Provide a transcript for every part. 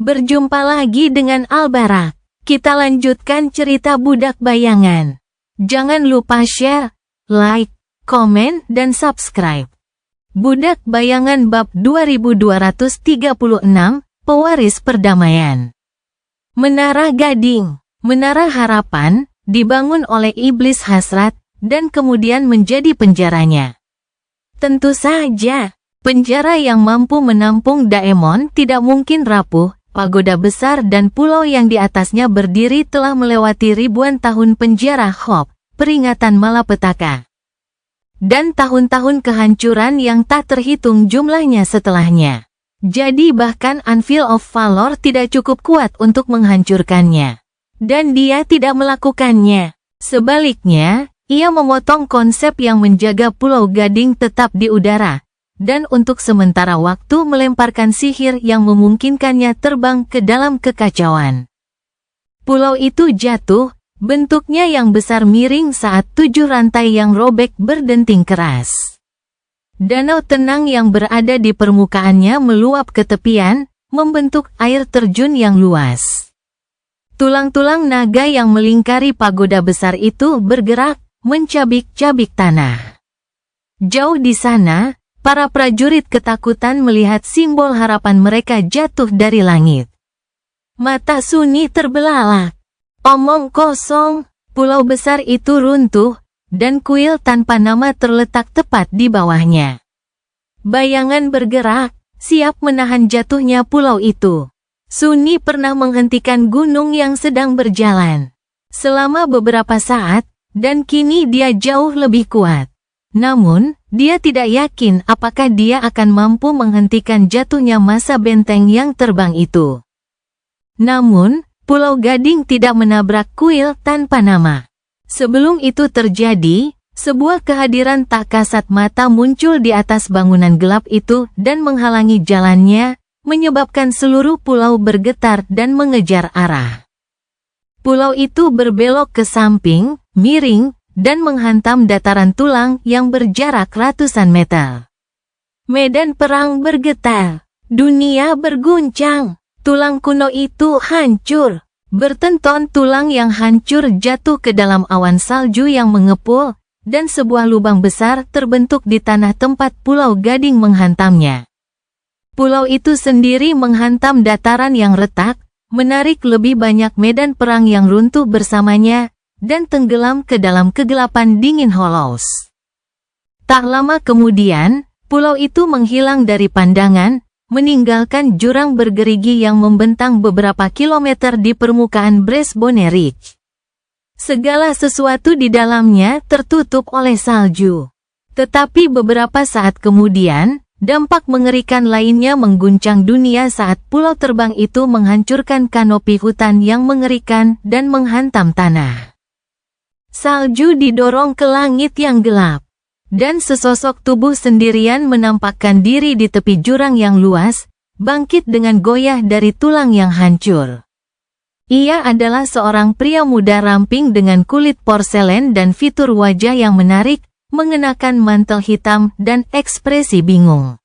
Berjumpa lagi dengan Albarak. Kita lanjutkan cerita Budak Bayangan. Jangan lupa share, like, komen, dan subscribe. Budak Bayangan bab 2236, Pewaris Perdamaian. Menara Gading, Menara Harapan, dibangun oleh Iblis Hasrat, dan kemudian menjadi penjaranya. Tentu saja, penjara yang mampu menampung Daemon tidak mungkin rapuh. Pagoda besar dan pulau yang di atasnya berdiri telah melewati ribuan tahun penjara Hope, peringatan malapetaka. Dan tahun-tahun kehancuran yang tak terhitung jumlahnya setelahnya. Jadi bahkan Anvil of Valor tidak cukup kuat untuk menghancurkannya. Dan dia tidak melakukannya. Sebaliknya, ia memotong konsep yang menjaga Pulau Gading tetap di udara, dan untuk sementara waktu melemparkan sihir yang memungkinkannya terbang ke dalam kekacauan. Pulau itu jatuh, bentuknya yang besar miring saat 7 rantai yang robek berdenting keras. Danau tenang yang berada di permukaannya meluap ke tepian, membentuk air terjun yang luas. Tulang-tulang naga yang melingkari pagoda besar itu bergerak, mencabik-cabik tanah. Jauh di sana, para prajurit ketakutan melihat simbol harapan mereka jatuh dari langit. Mata Sunni terbelalak. Omong kosong, pulau besar itu runtuh, dan kuil tanpa nama terletak tepat di bawahnya. Bayangan bergerak, siap menahan jatuhnya pulau itu. Sunni pernah menghentikan gunung yang sedang berjalan selama beberapa saat, dan kini dia jauh lebih kuat. Namun, dia tidak yakin apakah dia akan mampu menghentikan jatuhnya masa benteng yang terbang itu. Namun, Pulau Gading tidak menabrak kuil tanpa nama. Sebelum itu terjadi, sebuah kehadiran tak kasat mata muncul di atas bangunan gelap itu dan menghalangi jalannya, menyebabkan seluruh pulau bergetar dan mengejar arah. Pulau itu berbelok ke samping, miring, dan menghantam dataran tulang yang berjarak ratusan meter. Medan perang bergetar, dunia berguncang, tulang kuno itu hancur. Bertenton tulang yang hancur jatuh ke dalam awan salju yang mengepul, dan sebuah lubang besar terbentuk di tanah tempat Pulau Gading menghantamnya. Pulau itu sendiri menghantam dataran yang retak, menarik lebih banyak medan perang yang runtuh bersamanya, dan tenggelam ke dalam kegelapan dingin Hollows. Tak lama kemudian, pulau itu menghilang dari pandangan, meninggalkan jurang bergerigi yang membentang beberapa kilometer di permukaan Bresbone Ridge. Segala sesuatu di dalamnya tertutup oleh salju. Tetapi beberapa saat kemudian, dampak mengerikan lainnya mengguncang dunia saat pulau terbang itu menghancurkan kanopi hutan yang mengerikan dan menghantam tanah. Salju didorong ke langit yang gelap, dan sesosok tubuh sendirian menampakkan diri di tepi jurang yang luas, bangkit dengan goyah dari tulang yang hancur. Ia adalah seorang pria muda ramping dengan kulit porselen dan fitur wajah yang menarik, mengenakan mantel hitam dan ekspresi bingung.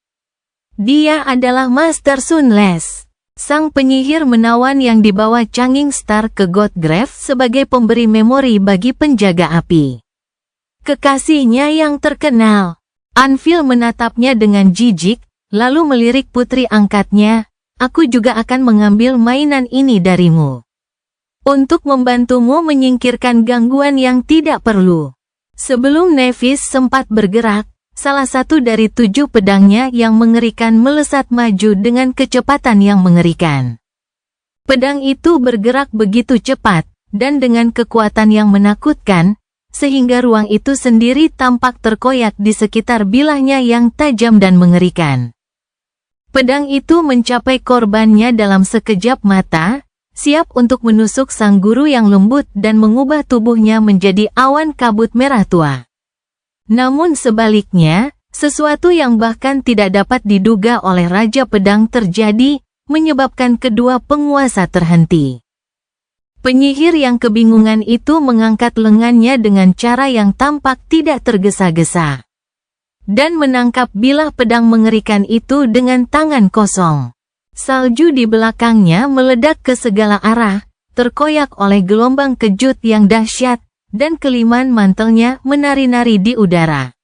Dia adalah Master Sunless, sang penyihir menawan yang dibawa Changing Star ke Godgrave sebagai pemberi memori bagi penjaga api. Kekasihnya yang terkenal. Anvil menatapnya dengan jijik, lalu melirik putri angkatnya, "Aku juga akan mengambil mainan ini darimu. Untuk membantumu menyingkirkan gangguan yang tidak perlu." Sebelum Nevis sempat bergerak, salah satu dari 7 pedangnya yang mengerikan melesat maju dengan kecepatan yang mengerikan. Pedang itu bergerak begitu cepat, dan dengan kekuatan yang menakutkan, sehingga ruang itu sendiri tampak terkoyak di sekitar bilahnya yang tajam dan mengerikan. Pedang itu mencapai korbannya dalam sekejap mata, siap untuk menusuk sang guru yang lembut dan mengubah tubuhnya menjadi awan kabut merah tua. Namun sebaliknya, sesuatu yang bahkan tidak dapat diduga oleh Raja Pedang terjadi, menyebabkan kedua penguasa terhenti. Penyihir yang kebingungan itu mengangkat lengannya dengan cara yang tampak tidak tergesa-gesa, dan menangkap bilah pedang mengerikan itu dengan tangan kosong. Salju di belakangnya meledak ke segala arah, terkoyak oleh gelombang kejut yang dahsyat, dan keliman mantelnya menari-nari di udara.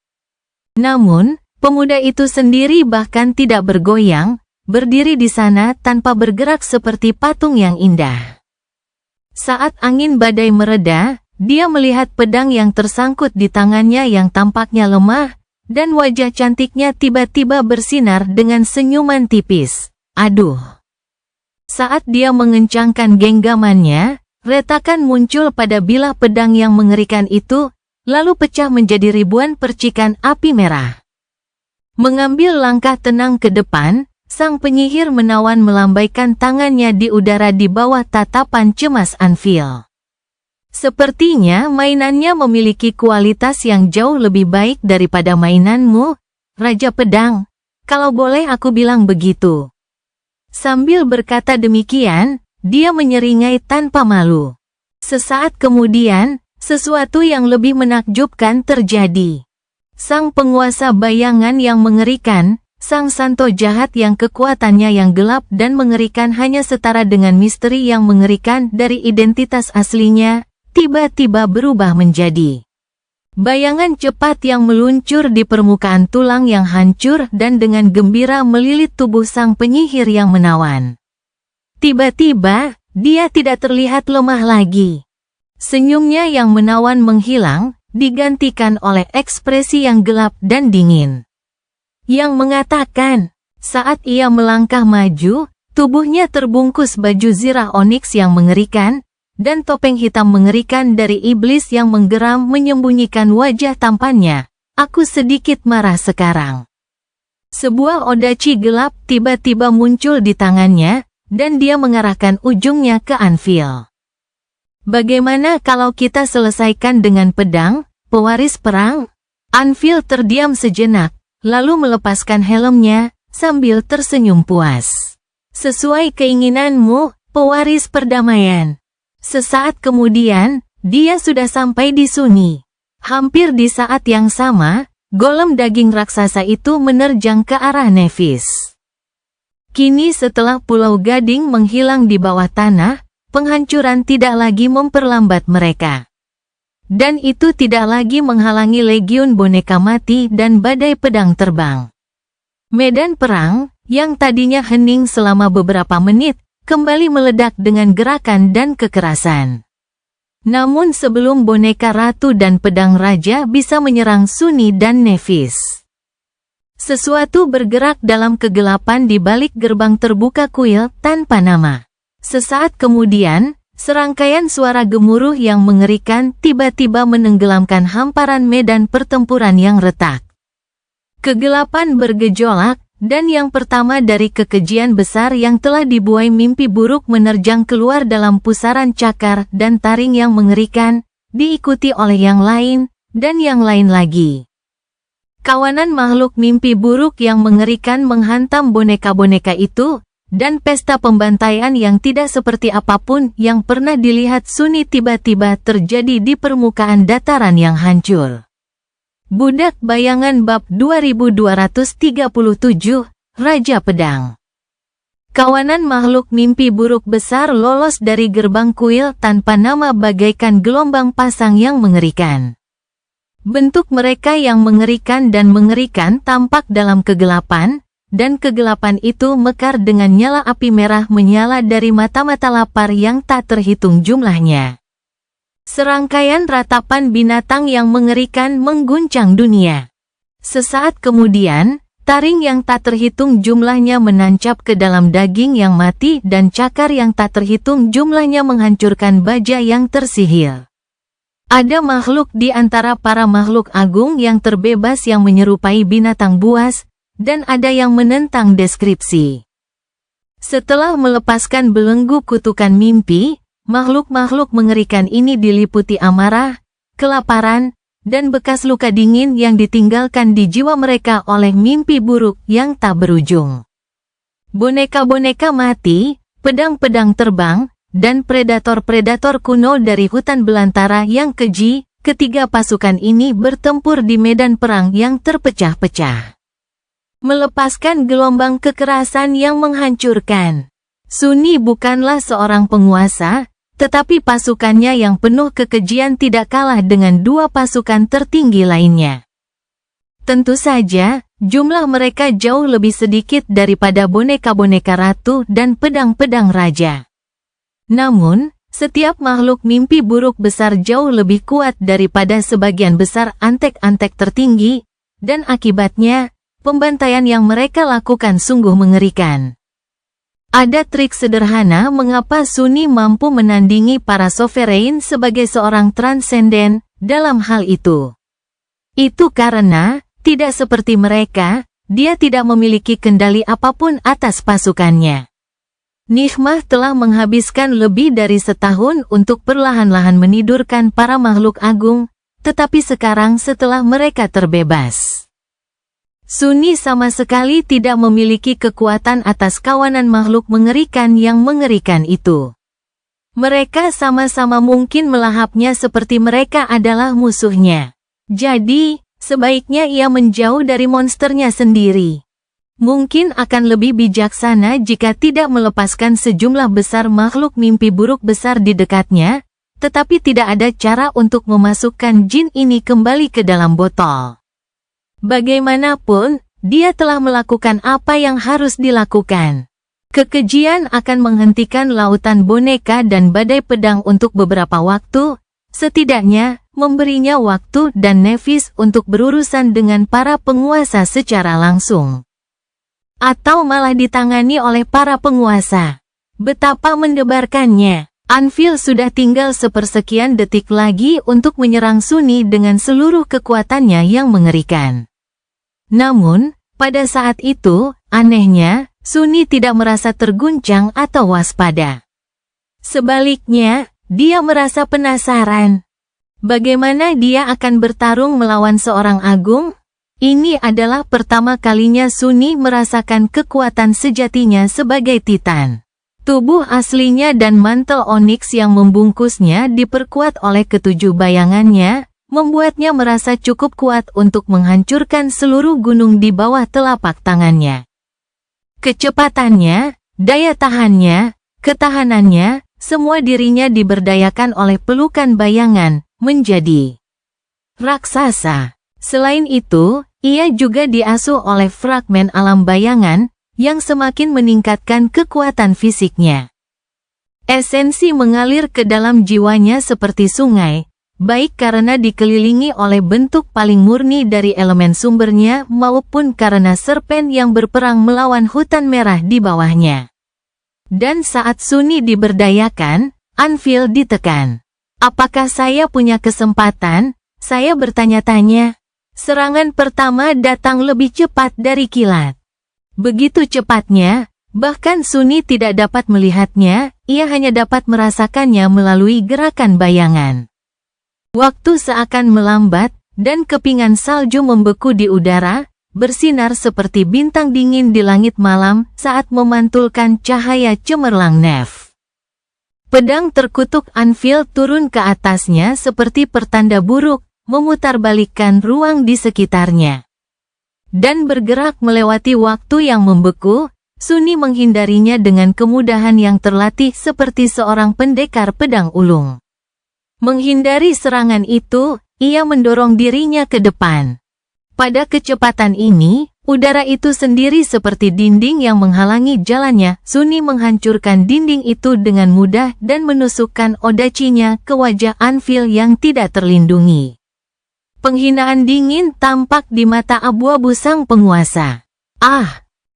Namun, pemuda itu sendiri bahkan tidak bergoyang, berdiri di sana tanpa bergerak seperti patung yang indah. Saat angin badai mereda, dia melihat pedang yang tersangkut di tangannya yang tampaknya lemah, dan wajah cantiknya tiba-tiba bersinar dengan senyuman tipis. Aduh! Saat dia mengencangkan genggamannya, retakan muncul pada bilah pedang yang mengerikan itu, lalu pecah menjadi ribuan percikan api merah. Mengambil langkah tenang ke depan, sang penyihir menawan melambaikan tangannya di udara di bawah tatapan cemas Anvil. Sepertinya mainannya memiliki kualitas yang jauh lebih baik daripada mainanmu, Raja Pedang, kalau boleh aku bilang begitu. Sambil berkata demikian, dia menyeringai tanpa malu. Sesaat kemudian, sesuatu yang lebih menakjubkan terjadi. Sang penguasa bayangan yang mengerikan, sang santo jahat yang kekuatannya yang gelap dan mengerikan hanya setara dengan misteri yang mengerikan dari identitas aslinya, tiba-tiba berubah menjadi bayangan cepat yang meluncur di permukaan tulang yang hancur dan dengan gembira melilit tubuh sang penyihir yang menawan. Tiba-tiba, dia tidak terlihat lemah lagi. Senyumnya yang menawan menghilang, digantikan oleh ekspresi yang gelap dan dingin. Yang mengatakan, saat ia melangkah maju, tubuhnya terbungkus baju zirah oniks yang mengerikan, dan topeng hitam mengerikan dari iblis yang menggeram menyembunyikan wajah tampannya. Aku sedikit marah sekarang. Sebuah odachi gelap tiba-tiba muncul di tangannya, dan dia mengarahkan ujungnya ke Anvil. Bagaimana kalau kita selesaikan dengan pedang, pewaris perang? Anvil terdiam sejenak, lalu melepaskan helmnya, sambil tersenyum puas. Sesuai keinginanmu, pewaris perdamaian. Sesaat kemudian, dia sudah sampai di Sunyi. Hampir di saat yang sama, golem daging raksasa itu menerjang ke arah Nevis. Kini setelah Pulau Gading menghilang di bawah tanah, penghancuran tidak lagi memperlambat mereka. Dan itu tidak lagi menghalangi legiun boneka mati dan badai pedang terbang. Medan perang, yang tadinya hening selama beberapa menit, kembali meledak dengan gerakan dan kekerasan. Namun sebelum boneka ratu dan pedang raja bisa menyerang Sunyi dan Nevis, sesuatu bergerak dalam kegelapan di balik gerbang terbuka kuil tanpa nama. Sesaat kemudian, serangkaian suara gemuruh yang mengerikan tiba-tiba menenggelamkan hamparan medan pertempuran yang retak. Kegelapan bergejolak, dan yang pertama dari kekejian besar yang telah dibuai mimpi buruk menerjang keluar dalam pusaran cakar dan taring yang mengerikan, diikuti oleh yang lain, dan yang lain lagi. Kawanan makhluk mimpi buruk yang mengerikan menghantam boneka-boneka itu, dan pesta pembantaian yang tidak seperti apapun yang pernah dilihat Sunyi tiba-tiba terjadi di permukaan dataran yang hancur. Budak Bayangan Bab 2237, Raja Pedang. Kawanan makhluk mimpi buruk besar lolos dari gerbang kuil tanpa nama bagaikan gelombang pasang yang mengerikan. Bentuk mereka yang mengerikan dan mengerikan tampak dalam kegelapan, dan kegelapan itu mekar dengan nyala api merah menyala dari mata-mata lapar yang tak terhitung jumlahnya. Serangkaian ratapan binatang yang mengerikan mengguncang dunia. Sesaat kemudian, taring yang tak terhitung jumlahnya menancap ke dalam daging yang mati dan cakar yang tak terhitung jumlahnya menghancurkan baja yang tersihir. Ada makhluk di antara para makhluk agung yang terbebas yang menyerupai binatang buas, dan ada yang menentang deskripsi. Setelah melepaskan belenggu kutukan mimpi, makhluk-makhluk mengerikan ini diliputi amarah, kelaparan, dan bekas luka dingin yang ditinggalkan di jiwa mereka oleh mimpi buruk yang tak berujung. Boneka-boneka mati, pedang-pedang terbang, dan predator-predator kuno dari hutan belantara yang keji, ketiga pasukan ini bertempur di medan perang yang terpecah-pecah. melepaskan gelombang kekerasan yang menghancurkan. Sunni bukanlah seorang penguasa, tetapi pasukannya yang penuh kekejian tidak kalah dengan dua pasukan tertinggi lainnya. Tentu saja, jumlah mereka jauh lebih sedikit daripada boneka-boneka ratu dan pedang-pedang raja. Namun, setiap makhluk mimpi buruk besar jauh lebih kuat daripada sebagian besar antek-antek tertinggi, dan akibatnya, pembantaian yang mereka lakukan sungguh mengerikan. Ada trik sederhana mengapa Sunni mampu menandingi para sovereign sebagai seorang transenden dalam hal itu. Itu karena, tidak seperti mereka, dia tidak memiliki kendali apapun atas pasukannya. Nihmah telah menghabiskan lebih dari setahun untuk perlahan-lahan menidurkan para makhluk agung, tetapi sekarang setelah mereka terbebas, Sunni sama sekali tidak memiliki kekuatan atas kawanan makhluk mengerikan yang mengerikan itu. Mereka sama-sama mungkin melahapnya seperti mereka adalah musuhnya. Jadi, sebaiknya ia menjauh dari monsternya sendiri. Mungkin akan lebih bijaksana jika tidak melepaskan sejumlah besar makhluk mimpi buruk besar di dekatnya, tetapi tidak ada cara untuk memasukkan jin ini kembali ke dalam botol. Bagaimanapun, dia telah melakukan apa yang harus dilakukan. Kekejian akan menghentikan lautan boneka dan badai pedang untuk beberapa waktu, setidaknya memberinya waktu dan nefis untuk berurusan dengan para penguasa secara langsung. Atau malah ditangani oleh para penguasa. Betapa mendebarkannya. Anvil sudah tinggal sepersekian detik lagi untuk menyerang Sunni dengan seluruh kekuatannya yang mengerikan. Namun, pada saat itu, anehnya, Sunni tidak merasa terguncang atau waspada. Sebaliknya, dia merasa penasaran. Bagaimana dia akan bertarung melawan seorang agung? Ini adalah pertama kalinya Sunni merasakan kekuatan sejatinya sebagai Titan. Tubuh aslinya dan mantel oniks yang membungkusnya diperkuat oleh ketujuh bayangannya, membuatnya merasa cukup kuat untuk menghancurkan seluruh gunung di bawah telapak tangannya. Kecepatannya, daya tahannya, ketahanannya, semua dirinya diberdayakan oleh pelukan bayangan, menjadi raksasa. Selain itu, ia juga diasuh oleh fragmen alam bayangan, yang semakin meningkatkan kekuatan fisiknya. Esensi mengalir ke dalam jiwanya seperti sungai, baik karena dikelilingi oleh bentuk paling murni dari elemen sumbernya maupun karena serpen yang berperang melawan hutan merah di bawahnya. Dan saat Sunni diberdayakan, Anvil ditekan. Apakah saya punya kesempatan? Saya bertanya-tanya. Serangan pertama datang lebih cepat dari kilat. Begitu cepatnya, bahkan Sunni tidak dapat melihatnya, ia hanya dapat merasakannya melalui gerakan bayangan. Waktu seakan melambat, dan kepingan salju membeku di udara, bersinar seperti bintang dingin di langit malam saat memantulkan cahaya cemerlang Nef. Pedang terkutuk Anvil turun ke atasnya seperti pertanda buruk, memutarbalikkan ruang di sekitarnya. Dan bergerak melewati waktu yang membeku, Sunni menghindarinya dengan kemudahan yang terlatih seperti seorang pendekar pedang ulung. Menghindari serangan itu, ia mendorong dirinya ke depan. Pada kecepatan ini, udara itu sendiri seperti dinding yang menghalangi jalannya. Sunni menghancurkan dinding itu dengan mudah dan menusukkan odachinya ke wajah Anvil yang tidak terlindungi. Penghinaan dingin tampak di mata abu-abu sang penguasa.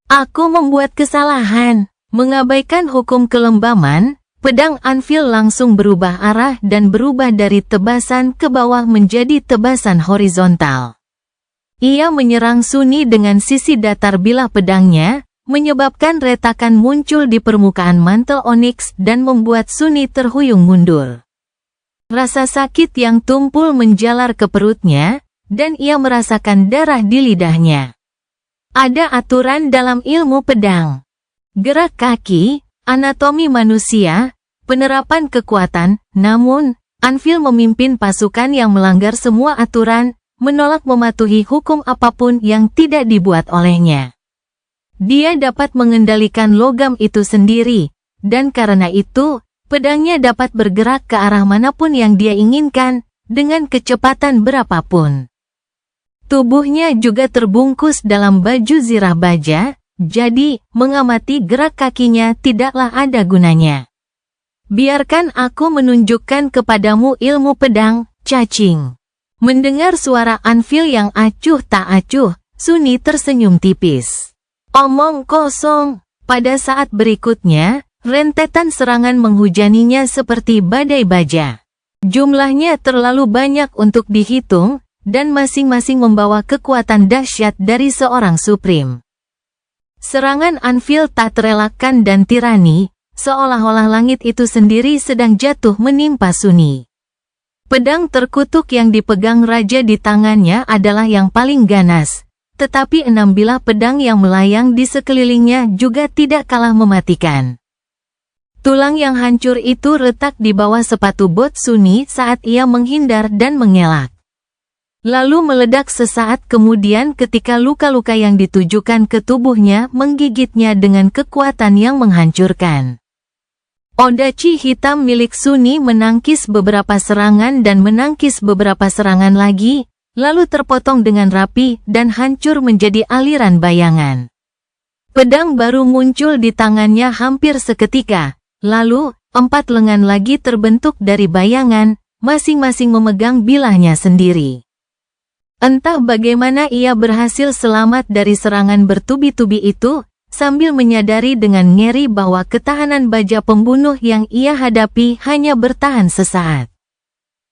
Aku membuat kesalahan. Mengabaikan hukum kelembaman, pedang Anvil langsung berubah arah dan berubah dari tebasan ke bawah menjadi tebasan horizontal. Ia menyerang Sunni dengan sisi datar bilah pedangnya, menyebabkan retakan muncul di permukaan mantel oniks dan membuat Sunni terhuyung mundur. Rasa sakit yang tumpul menjalar ke perutnya, dan ia merasakan darah di lidahnya. Ada aturan dalam ilmu pedang. Gerak kaki, anatomi manusia, penerapan kekuatan, namun, Anvil memimpin pasukan yang melanggar semua aturan, menolak mematuhi hukum apapun yang tidak dibuat olehnya. dia dapat mengendalikan logam itu sendiri, dan karena itu, pedangnya dapat bergerak ke arah manapun yang dia inginkan, dengan kecepatan berapapun. Tubuhnya juga terbungkus dalam baju zirah baja, jadi mengamati gerak kakinya tidaklah ada gunanya. Biarkan aku menunjukkan kepadamu ilmu pedang, cacing. Mendengar suara Anvil yang acuh tak acuh, Sunny tersenyum tipis. Omong kosong. Pada saat berikutnya, rentetan serangan menghujaninya seperti badai baja. Jumlahnya terlalu banyak untuk dihitung, dan masing-masing membawa kekuatan dahsyat dari seorang Supreme. Serangan Anvil tak terelakkan dan tirani, seolah-olah langit itu sendiri sedang jatuh menimpa Sunny. Pedang terkutuk yang dipegang raja di tangannya adalah yang paling ganas, tetapi 6 bilah pedang yang melayang di sekelilingnya juga tidak kalah mematikan. Tulang yang hancur itu retak di bawah sepatu bot Sunny saat ia menghindar dan mengelak. Lalu meledak sesaat kemudian ketika luka-luka yang ditujukan ke tubuhnya menggigitnya dengan kekuatan yang menghancurkan. Odachi hitam milik Sunny menangkis beberapa serangan dan menangkis beberapa serangan lagi, lalu terpotong dengan rapi dan hancur menjadi aliran bayangan. Pedang baru muncul di tangannya hampir seketika, lalu 4 lengan lagi terbentuk dari bayangan, masing-masing memegang bilahnya sendiri. Entah bagaimana ia berhasil selamat dari serangan bertubi-tubi itu, sambil menyadari dengan ngeri bahwa ketahanan baja pembunuh yang ia hadapi hanya bertahan sesaat.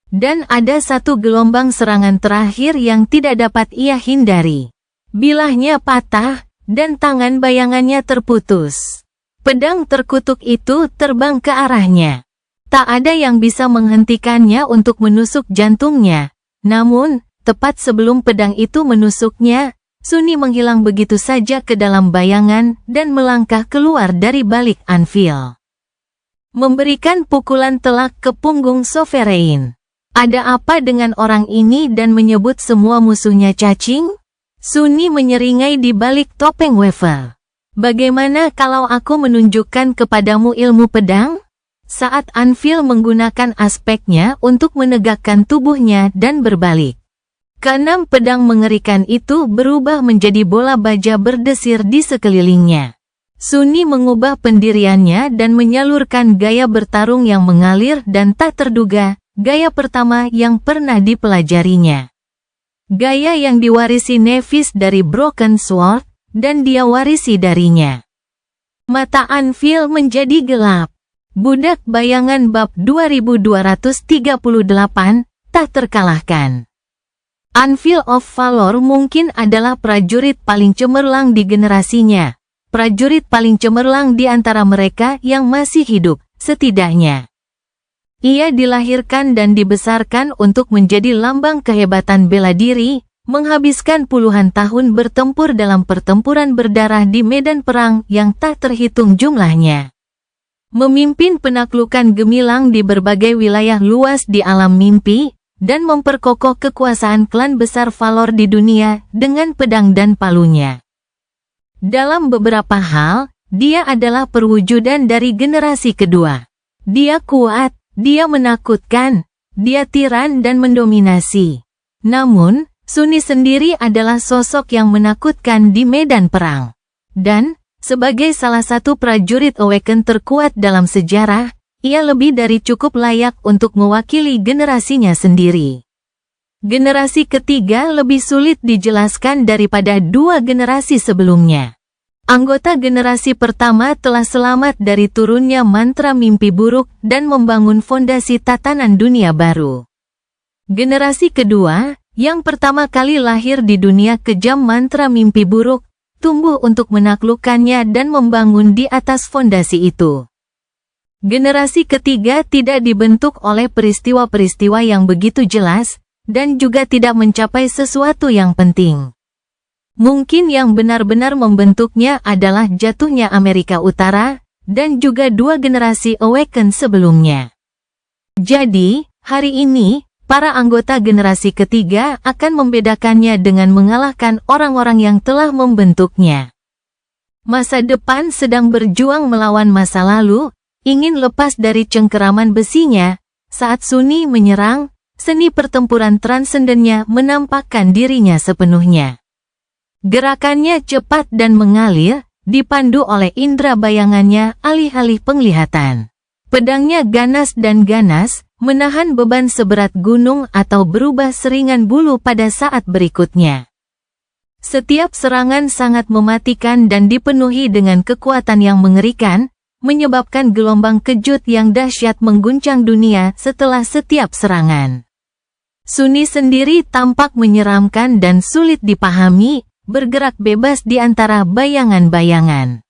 Dan ada satu gelombang serangan terakhir yang tidak dapat ia hindari. Bilahnya patah, dan tangan bayangannya terputus. Pedang terkutuk itu terbang ke arahnya. Tak ada yang bisa menghentikannya untuk menusuk jantungnya. Namun, tepat sebelum pedang itu menusuknya, Sunny menghilang begitu saja ke dalam bayangan dan melangkah keluar dari balik Anvil. Memberikan pukulan telak ke punggung Sovereign. Ada apa dengan orang ini dan menyebut semua musuhnya cacing? Sunny menyeringai di balik topeng wafer. Bagaimana kalau aku menunjukkan kepadamu ilmu pedang? Saat Anvil menggunakan aspeknya untuk menegakkan tubuhnya dan berbalik. Keenam pedang mengerikan itu berubah menjadi bola baja berdesir di sekelilingnya. Sunny mengubah pendiriannya dan menyalurkan gaya bertarung yang mengalir dan tak terduga, gaya pertama yang pernah dipelajarinya. Gaya yang diwarisi Nevis dari Broken Sword, dan dia warisi darinya. Mata Anvil menjadi gelap. Budak bayangan bab 2238, tak terkalahkan. Anvil of Valor mungkin adalah prajurit paling cemerlang di generasinya. Prajurit paling cemerlang di antara mereka yang masih hidup, setidaknya. Ia dilahirkan dan dibesarkan untuk menjadi lambang kehebatan bela diri, menghabiskan puluhan tahun bertempur dalam pertempuran berdarah di medan perang yang tak terhitung jumlahnya. Memimpin penaklukan gemilang di berbagai wilayah luas di alam mimpi, dan memperkokoh kekuasaan klan besar Valor di dunia dengan pedang dan palunya. Dalam beberapa hal, dia adalah perwujudan dari generasi kedua. Dia kuat, dia menakutkan, dia tiran dan mendominasi. Namun, Sunny sendiri adalah sosok yang menakutkan di medan perang. Dan, sebagai salah satu prajurit Awaken terkuat dalam sejarah, ia lebih dari cukup layak untuk mewakili generasinya sendiri. Generasi ketiga lebih sulit dijelaskan daripada 2 generasi sebelumnya. Anggota generasi pertama telah selamat dari turunnya mantra mimpi buruk dan membangun fondasi tatanan dunia baru. Generasi kedua, yang pertama kali lahir di dunia kejam mantra mimpi buruk, tumbuh untuk menaklukkannya dan membangun di atas fondasi itu. Generasi ketiga tidak dibentuk oleh peristiwa-peristiwa yang begitu jelas, dan juga tidak mencapai sesuatu yang penting. Mungkin yang benar-benar membentuknya adalah jatuhnya Amerika Utara, dan juga 2 generasi Awaken sebelumnya. Jadi, hari ini, para anggota generasi ketiga akan membedakannya dengan mengalahkan orang-orang yang telah membentuknya. Masa depan sedang berjuang melawan masa lalu, ingin lepas dari cengkeraman besinya. Saat Sunni menyerang, seni pertempuran transendennya menampakkan dirinya sepenuhnya. Gerakannya cepat dan mengalir, dipandu oleh indera bayangannya alih-alih penglihatan. Pedangnya ganas dan ganas, menahan beban seberat gunung atau berubah seringan bulu pada saat berikutnya. Setiap serangan sangat mematikan dan dipenuhi dengan kekuatan yang mengerikan, menyebabkan gelombang kejut yang dahsyat mengguncang dunia setelah setiap serangan. Sunni sendiri tampak menyeramkan dan sulit dipahami, bergerak bebas di antara bayangan-bayangan.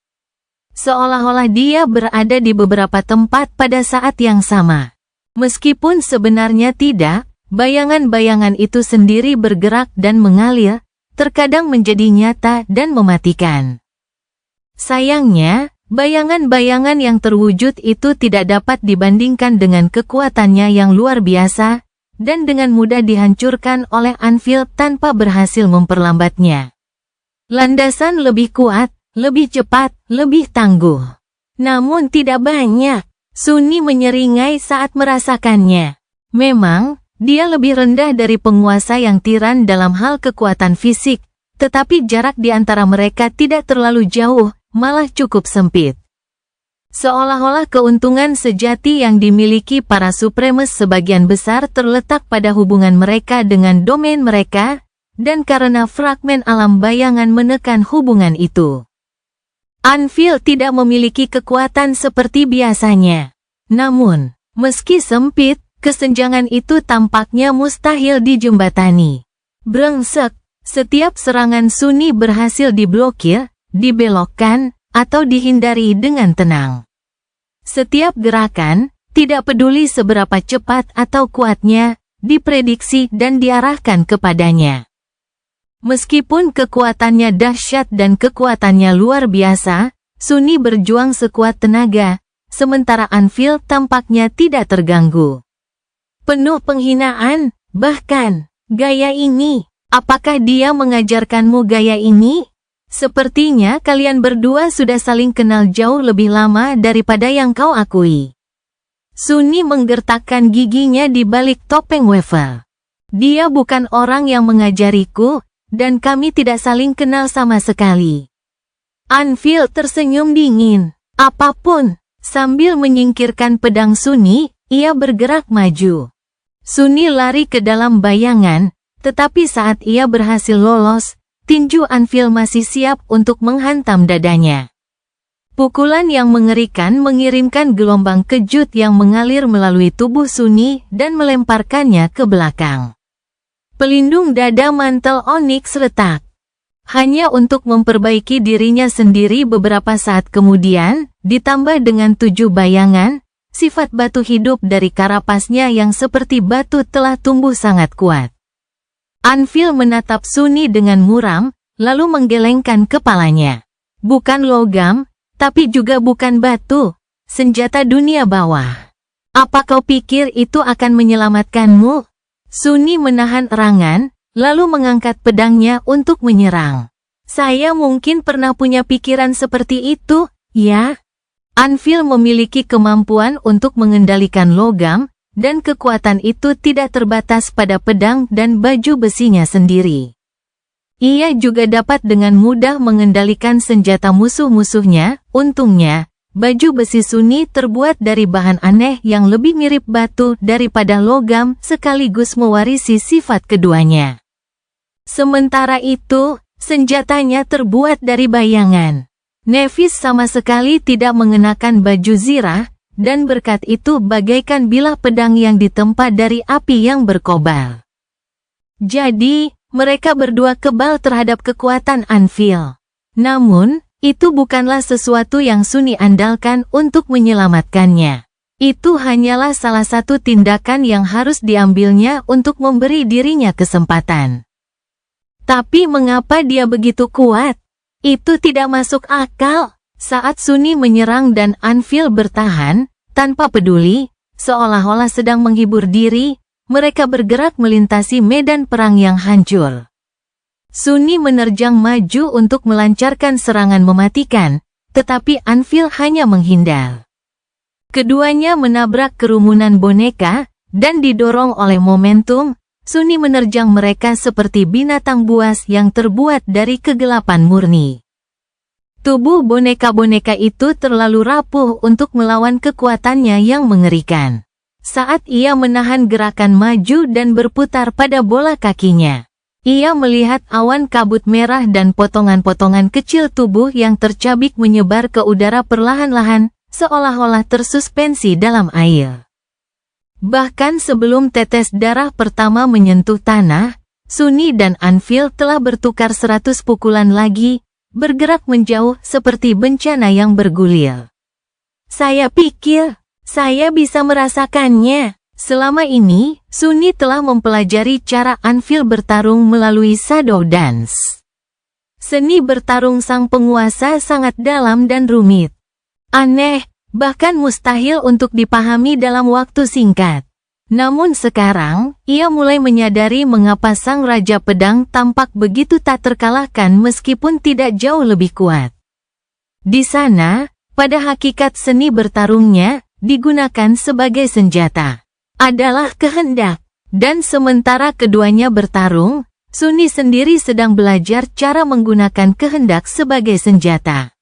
Seolah-olah dia berada di beberapa tempat pada saat yang sama. Meskipun sebenarnya tidak, bayangan-bayangan itu sendiri bergerak dan mengalir, terkadang menjadi nyata dan mematikan. Sayangnya, bayangan-bayangan yang terwujud itu tidak dapat dibandingkan dengan kekuatannya yang luar biasa, dan dengan mudah dihancurkan oleh Anvil tanpa berhasil memperlambatnya. Landasan lebih kuat, lebih cepat, lebih tangguh. Namun tidak banyak. Sunni menyeringai saat merasakannya. Memang, dia lebih rendah dari penguasa yang tiran dalam hal kekuatan fisik, tetapi jarak di antara mereka tidak terlalu jauh, malah cukup sempit. Seolah-olah keuntungan sejati yang dimiliki para supremes sebagian besar terletak pada hubungan mereka dengan domain mereka, dan karena fragmen alam bayangan menekan hubungan itu. Anvil tidak memiliki kekuatan seperti biasanya. Namun, meski sempit, kesenjangan itu tampaknya mustahil dijembatani. Brengsek, setiap serangan Sunni berhasil diblokir, dibelokkan, atau dihindari dengan tenang. Setiap gerakan, tidak peduli seberapa cepat atau kuatnya, diprediksi dan diarahkan kepadanya. Meskipun kekuatannya dahsyat dan kekuatannya luar biasa, Sunni berjuang sekuat tenaga, sementara Anvil tampaknya tidak terganggu. Penuh penghinaan, bahkan, gaya ini, apakah dia mengajarkanmu gaya ini? Sepertinya kalian berdua sudah saling kenal jauh lebih lama daripada yang kau akui. Sunni menggertakkan giginya di balik topeng wafer. Dia bukan orang yang mengajariku, dan kami tidak saling kenal sama sekali. Anvil tersenyum dingin. Apapun, sambil menyingkirkan pedang Sunni, ia bergerak maju. Sunni lari ke dalam bayangan, tetapi saat ia berhasil lolos, tinju Anvil masih siap untuk menghantam dadanya. Pukulan yang mengerikan mengirimkan gelombang kejut yang mengalir melalui tubuh Sunni dan melemparkannya ke belakang. Pelindung dada mantel oniks retak. Hanya untuk memperbaiki dirinya sendiri beberapa saat kemudian, ditambah dengan 7 bayangan, sifat batu hidup dari karapasnya yang seperti batu telah tumbuh sangat kuat. Anvil menatap Sunni dengan muram, lalu menggelengkan kepalanya. Bukan logam, tapi juga bukan batu, senjata dunia bawah. Apa kau pikir itu akan menyelamatkanmu? Sunni menahan erangan, lalu mengangkat pedangnya untuk menyerang. Saya mungkin pernah punya pikiran seperti itu, ya? Anvil memiliki kemampuan untuk mengendalikan logam, dan kekuatan itu tidak terbatas pada pedang dan baju besinya sendiri. Ia juga dapat dengan mudah mengendalikan senjata musuh-musuhnya. Untungnya, baju besi Sunni terbuat dari bahan aneh yang lebih mirip batu daripada logam, sekaligus mewarisi sifat keduanya. Sementara itu, senjatanya terbuat dari bayangan. Nevis sama sekali tidak mengenakan baju zirah, dan berkat itu bagaikan bilah pedang yang ditempa dari api yang berkobar. Jadi, mereka berdua kebal terhadap kekuatan Anvil. Namun, itu bukanlah sesuatu yang Sunni andalkan untuk menyelamatkannya. Itu hanyalah salah satu tindakan yang harus diambilnya untuk memberi dirinya kesempatan. Tapi mengapa dia begitu kuat? Itu tidak masuk akal. Saat Sunni menyerang dan Anvil bertahan, tanpa peduli, seolah-olah sedang menghibur diri, mereka bergerak melintasi medan perang yang hancur. Sunni menerjang maju untuk melancarkan serangan mematikan, tetapi Anvil hanya menghindar. Keduanya menabrak kerumunan boneka, dan didorong oleh momentum, Sunni menerjang mereka seperti binatang buas yang terbuat dari kegelapan murni. Tubuh boneka-boneka itu terlalu rapuh untuk melawan kekuatannya yang mengerikan. Saat ia menahan gerakan maju dan berputar pada bola kakinya, ia melihat awan kabut merah dan potongan-potongan kecil tubuh yang tercabik menyebar ke udara perlahan-lahan, seolah-olah tersuspensi dalam air. Bahkan sebelum tetes darah pertama menyentuh tanah, Sunni dan Anvil telah bertukar 100 pukulan lagi, bergerak menjauh seperti bencana yang bergulir. Saya pikir saya bisa merasakannya. Selama ini, Sunni telah mempelajari cara Anvil bertarung melalui Shadow Dance. Seni bertarung sang penguasa sangat dalam dan rumit. Aneh, bahkan mustahil untuk dipahami dalam waktu singkat. Namun sekarang, ia mulai menyadari mengapa sang Raja Pedang tampak begitu tak terkalahkan meskipun tidak jauh lebih kuat. Di sana, pada hakikat seni bertarungnya, digunakan sebagai senjata adalah kehendak. Dan sementara keduanya bertarung, Sunni sendiri sedang belajar cara menggunakan kehendak sebagai senjata.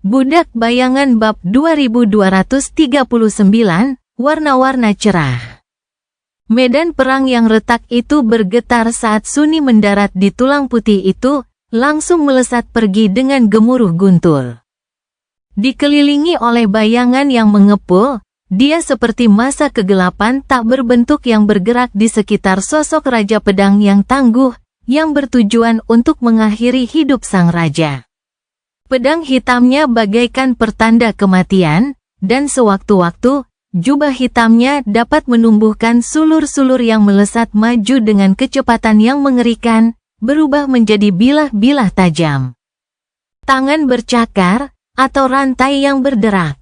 Budak Bayangan Bab 2239, Warna-warna cerah. Medan perang yang retak itu bergetar saat Sunni mendarat di tulang putih itu, langsung melesat pergi dengan gemuruh guntur. Dikelilingi oleh bayangan yang mengepul, dia seperti masa kegelapan tak berbentuk yang bergerak di sekitar sosok Raja Pedang yang tangguh, yang bertujuan untuk mengakhiri hidup sang raja. Pedang hitamnya bagaikan pertanda kematian, dan sewaktu-waktu, jubah hitamnya dapat menumbuhkan sulur-sulur yang melesat maju dengan kecepatan yang mengerikan, berubah menjadi bilah-bilah tajam. Tangan bercakar, atau rantai yang berderak.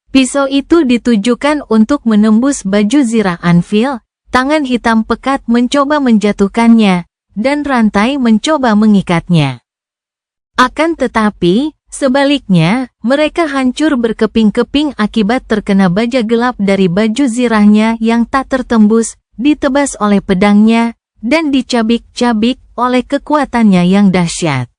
Pisau itu ditujukan untuk menembus baju zirah Anvil, tangan hitam pekat mencoba menjatuhkannya, dan rantai mencoba mengikatnya. Akan tetapi, sebaliknya, mereka hancur berkeping-keping akibat terkena baja gelap dari baju zirahnya yang tak tertembus, ditebas oleh pedangnya, dan dicabik-cabik oleh kekuatannya yang dahsyat.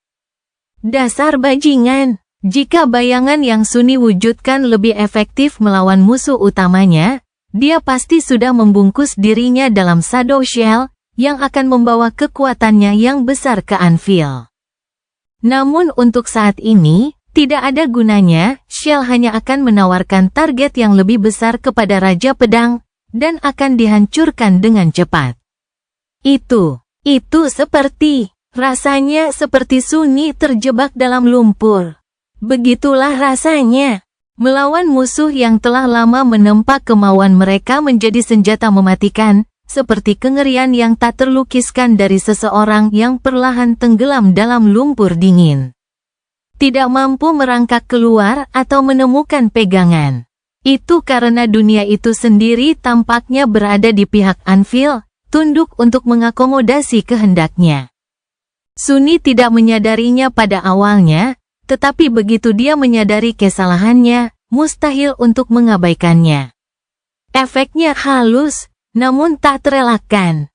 Dasar bajingan! Jika bayangan yang Sunni wujudkan lebih efektif melawan musuh utamanya, dia pasti sudah membungkus dirinya dalam Shadow Shell, yang akan membawa kekuatannya yang besar ke Anvil. Namun untuk saat ini, tidak ada gunanya, Shell hanya akan menawarkan target yang lebih besar kepada Raja Pedang, dan akan dihancurkan dengan cepat. Itu rasanya seperti Sunni terjebak dalam lumpur. Begitulah rasanya. Melawan musuh yang telah lama menempa kemauan mereka menjadi senjata mematikan, seperti kengerian yang tak terlukiskan dari seseorang yang perlahan tenggelam dalam lumpur dingin. Tidak mampu merangkak keluar atau menemukan pegangan. Itu karena dunia itu sendiri tampaknya berada di pihak Anvil, tunduk untuk mengakomodasi kehendaknya. Sunni tidak menyadarinya pada awalnya, tetapi begitu dia menyadari kesalahannya, mustahil untuk mengabaikannya. Efeknya halus, namun tak terelakkan.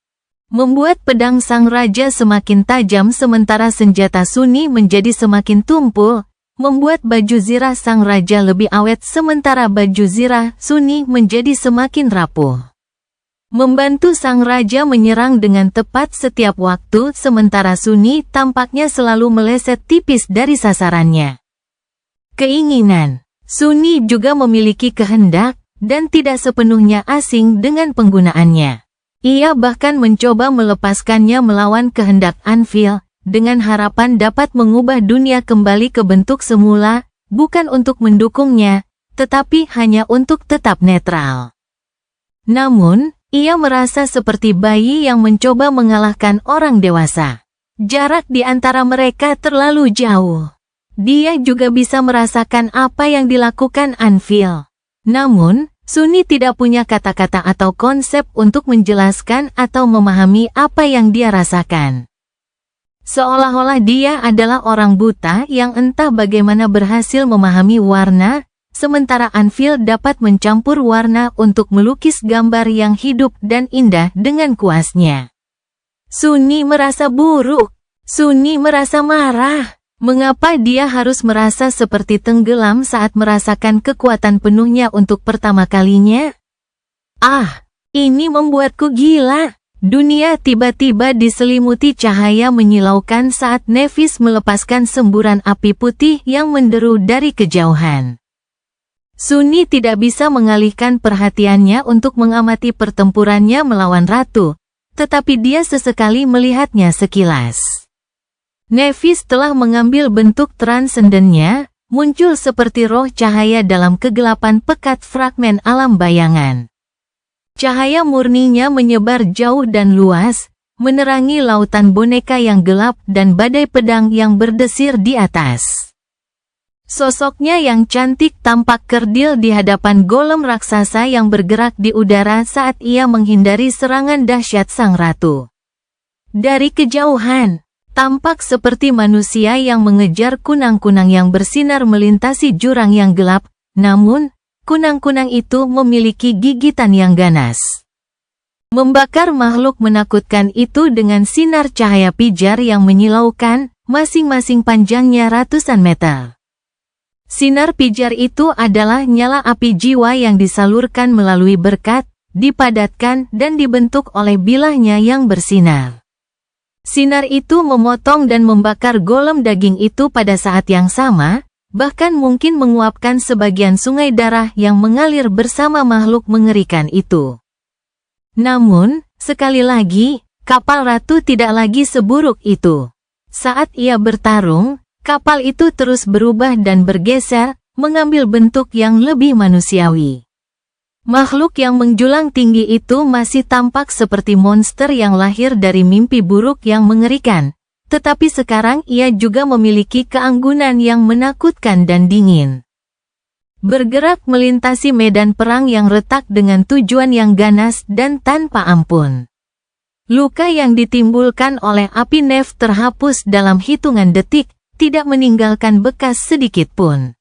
Membuat pedang sang raja semakin tajam sementara senjata Sunni menjadi semakin tumpul, membuat baju zirah sang raja lebih awet sementara baju zirah Sunni menjadi semakin rapuh. Membantu sang raja menyerang dengan tepat setiap waktu sementara Sunni tampaknya selalu meleset tipis dari sasarannya. Keinginan. Sunni juga memiliki kehendak, dan tidak sepenuhnya asing dengan penggunaannya. Ia bahkan mencoba melepaskannya melawan kehendak Anvil, dengan harapan dapat mengubah dunia kembali ke bentuk semula, bukan untuk mendukungnya, tetapi hanya untuk tetap netral. Namun, ia merasa seperti bayi yang mencoba mengalahkan orang dewasa. Jarak di antara mereka terlalu jauh. Dia juga bisa merasakan apa yang dilakukan Anvil. Namun, Sunni tidak punya kata-kata atau konsep untuk menjelaskan atau memahami apa yang dia rasakan. Seolah-olah dia adalah orang buta yang entah bagaimana berhasil memahami warna, sementara Anvil dapat mencampur warna untuk melukis gambar yang hidup dan indah dengan kuasnya. Sunyi merasa buruk. Sunyi merasa marah. Mengapa dia harus merasa seperti tenggelam saat merasakan kekuatan penuhnya untuk pertama kalinya? Ah, ini membuatku gila. Dunia tiba-tiba diselimuti cahaya menyilaukan saat Nephis melepaskan semburan api putih yang menderu dari kejauhan. Sunyi tidak bisa mengalihkan perhatiannya untuk mengamati pertempurannya melawan ratu, tetapi dia sesekali melihatnya sekilas. Nephis telah mengambil bentuk transendennya, muncul seperti roh cahaya dalam kegelapan pekat fragmen alam bayangan. Cahaya murninya menyebar jauh dan luas, menerangi lautan boneka yang gelap dan badai pedang yang berdesir di atas. Sosoknya yang cantik tampak kerdil di hadapan golem raksasa yang bergerak di udara saat ia menghindari serangan dahsyat sang ratu. Dari kejauhan, tampak seperti manusia yang mengejar kunang-kunang yang bersinar melintasi jurang yang gelap, namun, kunang-kunang itu memiliki gigitan yang ganas. Membakar makhluk menakutkan itu dengan sinar cahaya pijar yang menyilaukan, masing-masing panjangnya ratusan meter. Sinar pijar itu adalah nyala api jiwa yang disalurkan melalui berkat, dipadatkan dan dibentuk oleh bilahnya yang bersinar. Sinar itu memotong dan membakar golem daging itu pada saat yang sama, bahkan mungkin menguapkan sebagian sungai darah yang mengalir bersama makhluk mengerikan itu. Namun, sekali lagi, kapal ratu tidak lagi seburuk itu. Saat ia bertarung, kapal itu terus berubah dan bergeser, mengambil bentuk yang lebih manusiawi. Makhluk yang menjulang tinggi itu masih tampak seperti monster yang lahir dari mimpi buruk yang mengerikan, tetapi sekarang ia juga memiliki keanggunan yang menakutkan dan dingin. Bergerak melintasi medan perang yang retak dengan tujuan yang ganas dan tanpa ampun. Luka yang ditimbulkan oleh api Nef terhapus dalam hitungan detik, tidak meninggalkan bekas sedikit pun.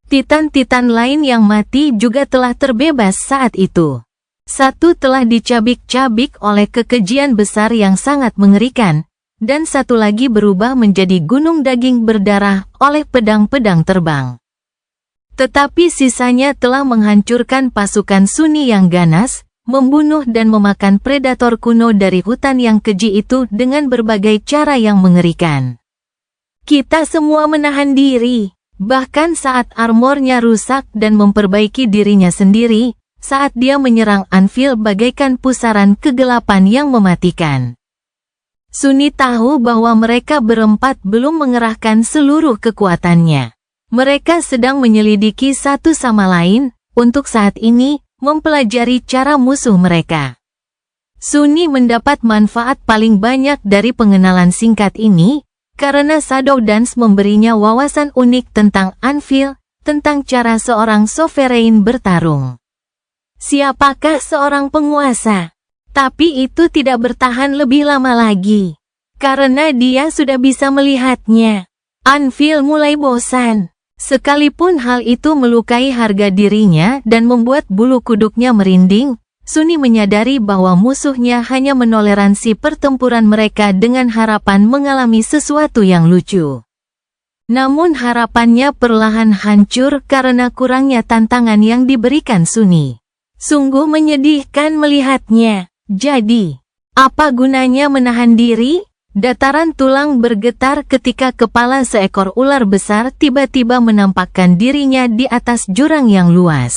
Titan-titan lain yang mati juga telah terbebas saat itu. Satu telah dicabik-cabik oleh kekejian besar yang sangat mengerikan, dan satu lagi berubah menjadi gunung daging berdarah oleh pedang-pedang terbang. Tetapi sisanya telah menghancurkan pasukan Sunyi yang ganas, membunuh dan memakan predator kuno dari hutan yang keji itu dengan berbagai cara yang mengerikan. Kita semua menahan diri, bahkan saat armornya rusak dan memperbaiki dirinya sendiri, saat dia menyerang Anvil bagaikan pusaran kegelapan yang mematikan. Sunyi tahu bahwa mereka berempat belum mengerahkan seluruh kekuatannya. Mereka sedang menyelidiki satu sama lain, untuk saat ini, mempelajari cara musuh mereka. Sunyi mendapat manfaat paling banyak dari pengenalan singkat ini, karena Shadow Dance memberinya wawasan unik tentang Anvil, tentang cara seorang sovereign bertarung. Siapakah seorang penguasa? Tapi itu tidak bertahan lebih lama lagi. Karena dia sudah bisa melihatnya. Anvil mulai bosan. Sekalipun hal itu melukai harga dirinya dan membuat bulu kuduknya merinding, Sunyi menyadari bahwa musuhnya hanya menoleransi pertempuran mereka dengan harapan mengalami sesuatu yang lucu. Namun harapannya perlahan hancur karena kurangnya tantangan yang diberikan Sunyi. Sungguh menyedihkan melihatnya. Jadi, apa gunanya menahan diri? Dataran tulang bergetar ketika kepala seekor ular besar tiba-tiba menampakkan dirinya di atas jurang yang luas.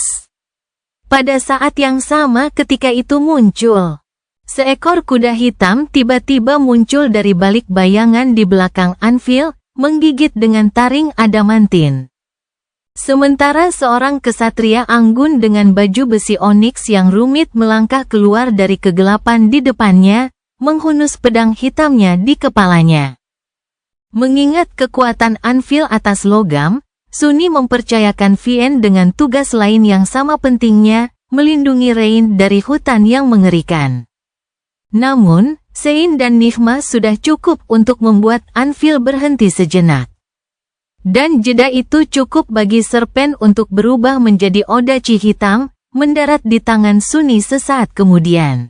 Pada saat yang sama ketika itu muncul, seekor kuda hitam tiba-tiba muncul dari balik bayangan di belakang Anvil, menggigit dengan taring adamantin. Sementara seorang kesatria anggun dengan baju besi oniks yang rumit melangkah keluar dari kegelapan di depannya, menghunus pedang hitamnya di kepalanya. Mengingat kekuatan Anvil atas logam, Sunyi mempercayakan Vian dengan tugas lain yang sama pentingnya, melindungi Rain dari hutan yang mengerikan. Namun, Sein dan Nigma sudah cukup untuk membuat Anvil berhenti sejenak. Dan jeda itu cukup bagi Serpen untuk berubah menjadi Odachi hitam, mendarat di tangan Sunny sesaat kemudian.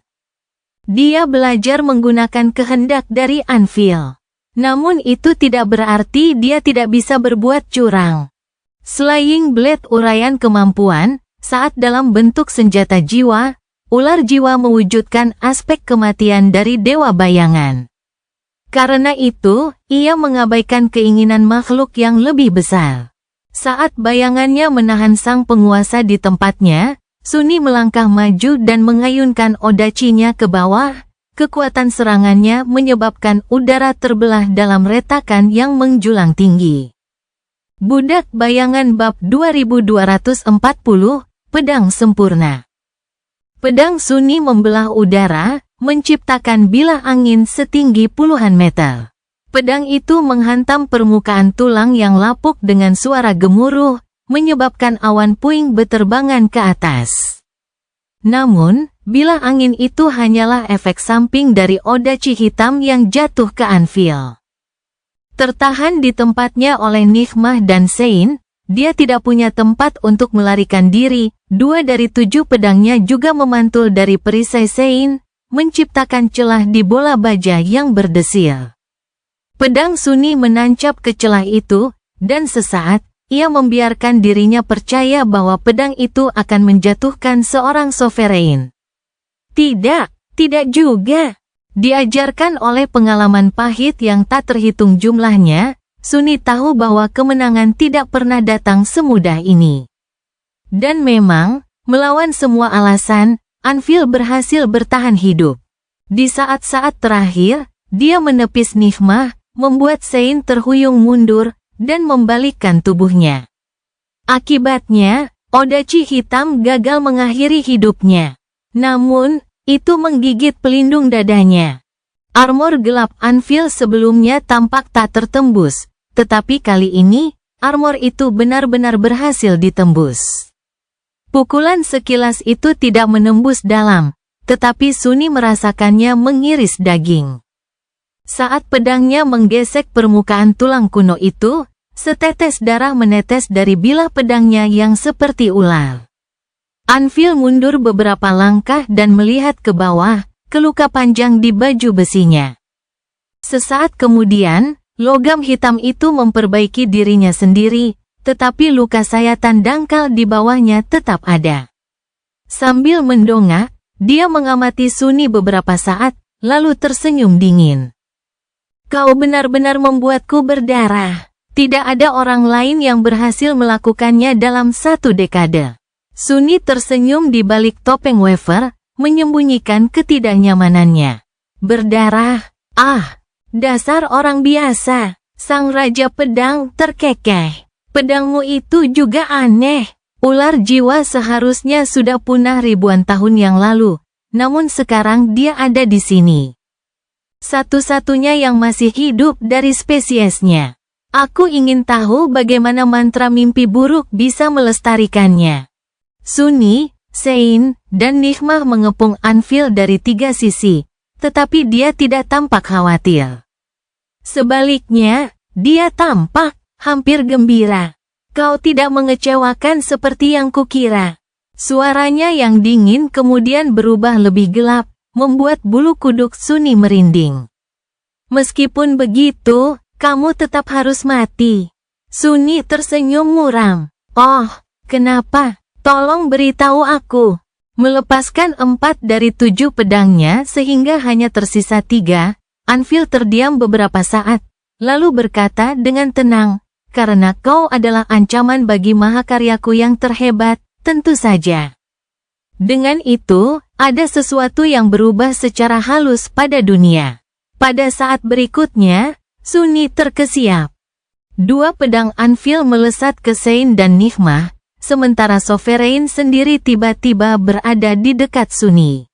Dia belajar menggunakan kehendak dari Anvil. Namun itu tidak berarti dia tidak bisa berbuat curang. Slaying Blade uraian kemampuan, saat dalam bentuk senjata jiwa, ular jiwa mewujudkan aspek kematian dari Dewa Bayangan. Karena itu, ia mengabaikan keinginan makhluk yang lebih besar. Saat bayangannya menahan sang penguasa di tempatnya, Sunny melangkah maju dan mengayunkan Odachi-nya ke bawah. Kekuatan serangannya menyebabkan udara terbelah dalam retakan yang menjulang tinggi. Budak Bayangan Bab 2240, Pedang Sempurna. Pedang Sunny membelah udara, menciptakan bilah angin setinggi puluhan meter. Pedang itu menghantam permukaan tulang yang lapuk dengan suara gemuruh, menyebabkan awan puing beterbangan ke atas. Namun, bilah angin itu hanyalah efek samping dari Odachi hitam yang jatuh ke Anvil. Tertahan di tempatnya oleh Nigma dan Sein, dia tidak punya tempat untuk melarikan diri. 2 dari 7 pedangnya juga memantul dari perisai Sein, menciptakan celah di bola baja yang berdesir. Pedang Sunny menancap ke celah itu, dan sesaat, ia membiarkan dirinya percaya bahwa pedang itu akan menjatuhkan seorang sovereign. Tidak juga. Diajarkan oleh pengalaman pahit yang tak terhitung jumlahnya, Sunny tahu bahwa kemenangan tidak pernah datang semudah ini. Dan memang, melawan semua alasan, Anvil berhasil bertahan hidup. Di saat-saat terakhir, dia menepis Nigma, membuat Sein terhuyung mundur, dan membalikkan tubuhnya. Akibatnya, Odachi hitam gagal mengakhiri hidupnya. Namun, itu menggigit pelindung dadanya. Armor gelap Anvil sebelumnya tampak tak tertembus, tetapi kali ini, armor itu benar-benar berhasil ditembus. Pukulan sekilas itu tidak menembus dalam, tetapi Sunny merasakannya mengiris daging. Saat pedangnya menggesek permukaan tulang kuno itu, setetes darah menetes dari bilah pedangnya yang seperti ular. Anvil mundur beberapa langkah dan melihat ke bawah, ke luka panjang di baju besinya. Sesaat kemudian, logam hitam itu memperbaiki dirinya sendiri, tetapi luka sayatan dangkal di bawahnya tetap ada. Sambil mendongak, dia mengamati Sunny beberapa saat, lalu tersenyum dingin. Kau benar-benar membuatku berdarah. Tidak ada orang lain yang berhasil melakukannya dalam 1 dekade. Sunny tersenyum di balik topeng wafer, menyembunyikan ketidaknyamanannya. Berdarah? Dasar orang biasa. Sang Raja Pedang terkekeh. Pedangmu itu juga aneh. Ular jiwa seharusnya sudah punah ribuan tahun yang lalu, namun sekarang dia ada di sini. Satu-satunya yang masih hidup dari spesiesnya. Aku ingin tahu bagaimana mantra mimpi buruk bisa melestarikannya. Sunny, Sein, dan Nigma mengepung Anvil dari 3 sisi, tetapi dia tidak tampak khawatir. Sebaliknya, dia tampak hampir gembira. Kau tidak mengecewakan seperti yang kukira. Suaranya yang dingin kemudian berubah lebih gelap, membuat bulu kuduk Sunny merinding. Meskipun begitu, kamu tetap harus mati. Sunny tersenyum muram. Oh, kenapa? Tolong beritahu aku. Melepaskan 4 dari 7 pedangnya sehingga hanya tersisa 3, Anvil terdiam beberapa saat, lalu berkata dengan tenang, karena kau adalah ancaman bagi mahakaryaku yang terhebat, tentu saja. Dengan itu, ada sesuatu yang berubah secara halus pada dunia. Pada saat berikutnya, Sunny terkesiap. 2 pedang Anvil melesat ke Sein dan Nigma, sementara Sovereign sendiri tiba-tiba berada di dekat Sunny.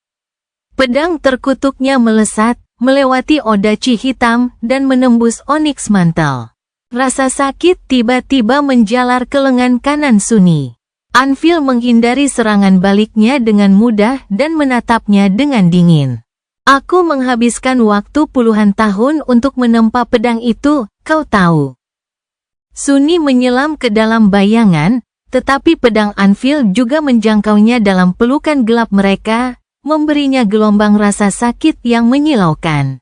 Pedang terkutuknya melesat, melewati Odachi hitam, dan menembus onyx mantel. Rasa sakit tiba-tiba menjalar ke lengan kanan Sunny. Anvil menghindari serangan baliknya dengan mudah dan menatapnya dengan dingin. Aku menghabiskan waktu puluhan tahun untuk menempa pedang itu, kau tahu. Sunni menyelam ke dalam bayangan, tetapi pedang Anvil juga menjangkaunya dalam pelukan gelap mereka, memberinya gelombang rasa sakit yang menyilaukan.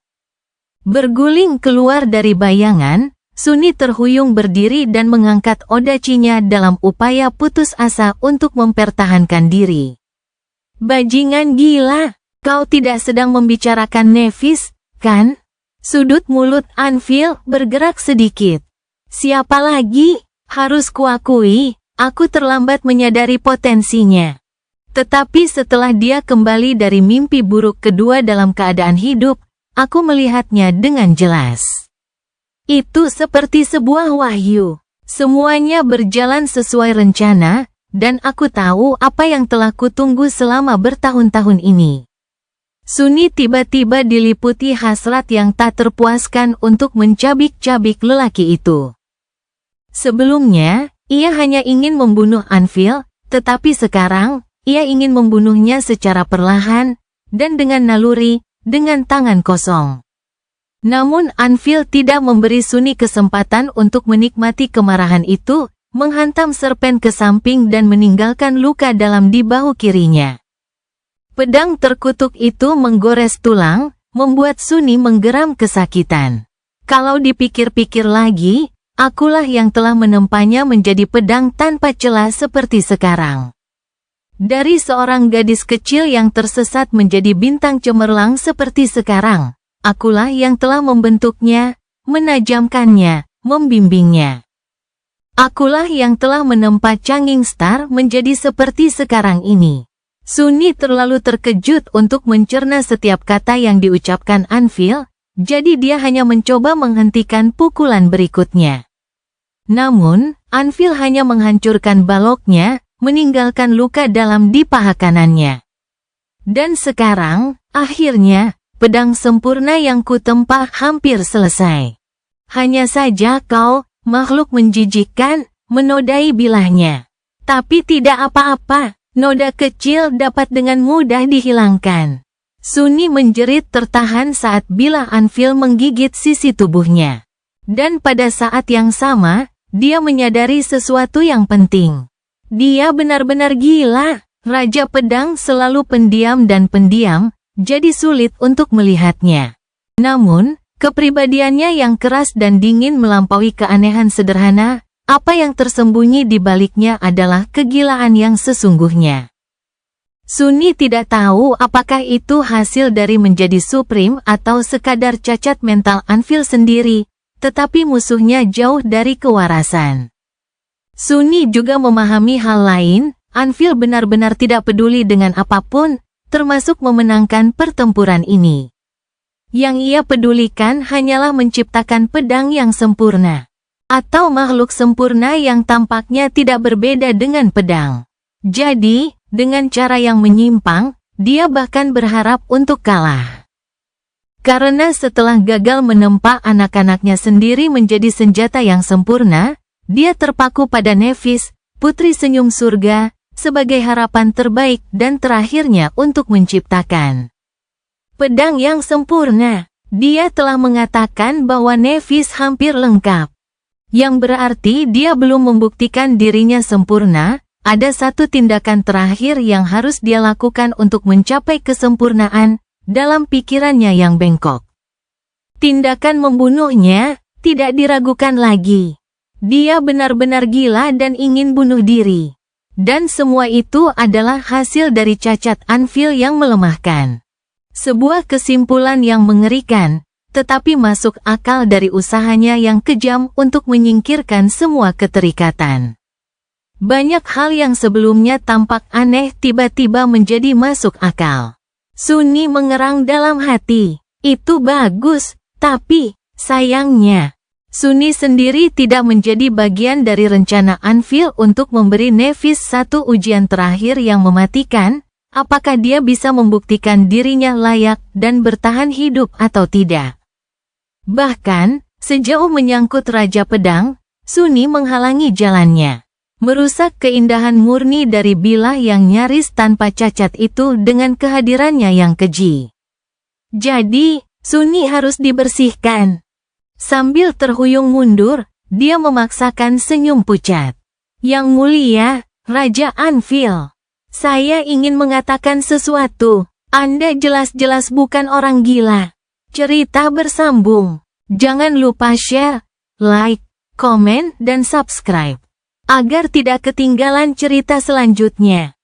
Berguling keluar dari bayangan, Sunni terhuyung berdiri dan mengangkat odachinya dalam upaya putus asa untuk mempertahankan diri. Bajingan gila! Kau tidak sedang membicarakan Nevis, kan? Sudut mulut Anvil bergerak sedikit. Siapa lagi? Harus kuakui, aku terlambat menyadari potensinya. Tetapi setelah dia kembali dari mimpi buruk kedua dalam keadaan hidup, aku melihatnya dengan jelas. Itu seperti sebuah wahyu. Semuanya berjalan sesuai rencana, dan aku tahu apa yang telah kutunggu selama bertahun-tahun ini. Sunni tiba-tiba diliputi hasrat yang tak terpuaskan untuk mencabik-cabik lelaki itu. Sebelumnya, ia hanya ingin membunuh Anvil, tetapi sekarang, ia ingin membunuhnya secara perlahan, dan dengan naluri, dengan tangan kosong. Namun Anvil tidak memberi Sunni kesempatan untuk menikmati kemarahan itu, menghantam serpen ke samping dan meninggalkan luka dalam di bahu kirinya. Pedang terkutuk itu menggores tulang, membuat Sunni menggeram kesakitan. Kalau dipikir-pikir lagi, akulah yang telah menempanya menjadi pedang tanpa celah seperti sekarang. Dari seorang gadis kecil yang tersesat menjadi bintang cemerlang seperti sekarang, akulah yang telah membentuknya, menajamkannya, membimbingnya. Akulah yang telah menempa Changing Star menjadi seperti sekarang ini. Sunni terlalu terkejut untuk mencerna setiap kata yang diucapkan Anvil, jadi dia hanya mencoba menghentikan pukulan berikutnya. Namun, Anvil hanya menghancurkan baloknya, meninggalkan luka dalam di paha kanannya. Dan sekarang, akhirnya, pedang sempurna yang kutempa hampir selesai. Hanya saja kau, makhluk menjijikkan, menodai bilahnya. Tapi tidak apa-apa. Noda kecil dapat dengan mudah dihilangkan. Sunni menjerit tertahan saat bilah Anvil menggigit sisi tubuhnya. Dan pada saat yang sama, dia menyadari sesuatu yang penting. Dia benar-benar gila. Raja Pedang selalu pendiam dan pendiam, jadi sulit untuk melihatnya. Namun, kepribadiannya yang keras dan dingin melampaui keanehan sederhana. Apa yang tersembunyi di baliknya adalah kegilaan yang sesungguhnya. Sunni tidak tahu apakah itu hasil dari menjadi supreme atau sekadar cacat mental Anvil sendiri, tetapi musuhnya jauh dari kewarasan. Sunni juga memahami hal lain, Anvil benar-benar tidak peduli dengan apapun, termasuk memenangkan pertempuran ini. Yang ia pedulikan hanyalah menciptakan pedang yang sempurna. Atau makhluk sempurna yang tampaknya tidak berbeda dengan pedang. Jadi, dengan cara yang menyimpang, dia bahkan berharap untuk kalah. Karena setelah gagal menempa anak-anaknya sendiri menjadi senjata yang sempurna, dia terpaku pada Nevis, putri senyum surga, sebagai harapan terbaik dan terakhirnya untuk menciptakan pedang yang sempurna. Dia telah mengatakan bahwa Nevis hampir lengkap. Yang berarti dia belum membuktikan dirinya sempurna, ada satu tindakan terakhir yang harus dia lakukan untuk mencapai kesempurnaan, dalam pikirannya yang bengkok. Tindakan membunuhnya, tidak diragukan lagi. Dia benar-benar gila dan ingin bunuh diri. Dan semua itu adalah hasil dari cacat Anvil yang melemahkan. Sebuah kesimpulan yang mengerikan, tetapi masuk akal dari usahanya yang kejam untuk menyingkirkan semua keterikatan. Banyak hal yang sebelumnya tampak aneh tiba-tiba menjadi masuk akal. Sunni mengerang dalam hati. Itu bagus, tapi, sayangnya, Sunni sendiri tidak menjadi bagian dari rencana Anvil untuk memberi Nevis satu ujian terakhir yang mematikan, apakah dia bisa membuktikan dirinya layak dan bertahan hidup atau tidak. Bahkan, sejauh menyangkut Raja Pedang, Sunni menghalangi jalannya. Merusak keindahan murni dari bilah yang nyaris tanpa cacat itu dengan kehadirannya yang keji. Jadi, Sunyi harus dibersihkan. Sambil terhuyung mundur, dia memaksakan senyum pucat. Yang mulia, Raja Anvil. Saya ingin mengatakan sesuatu. Anda jelas-jelas bukan orang gila. Cerita bersambung. Jangan lupa share, like, komen, dan subscribe. Agar tidak ketinggalan cerita selanjutnya.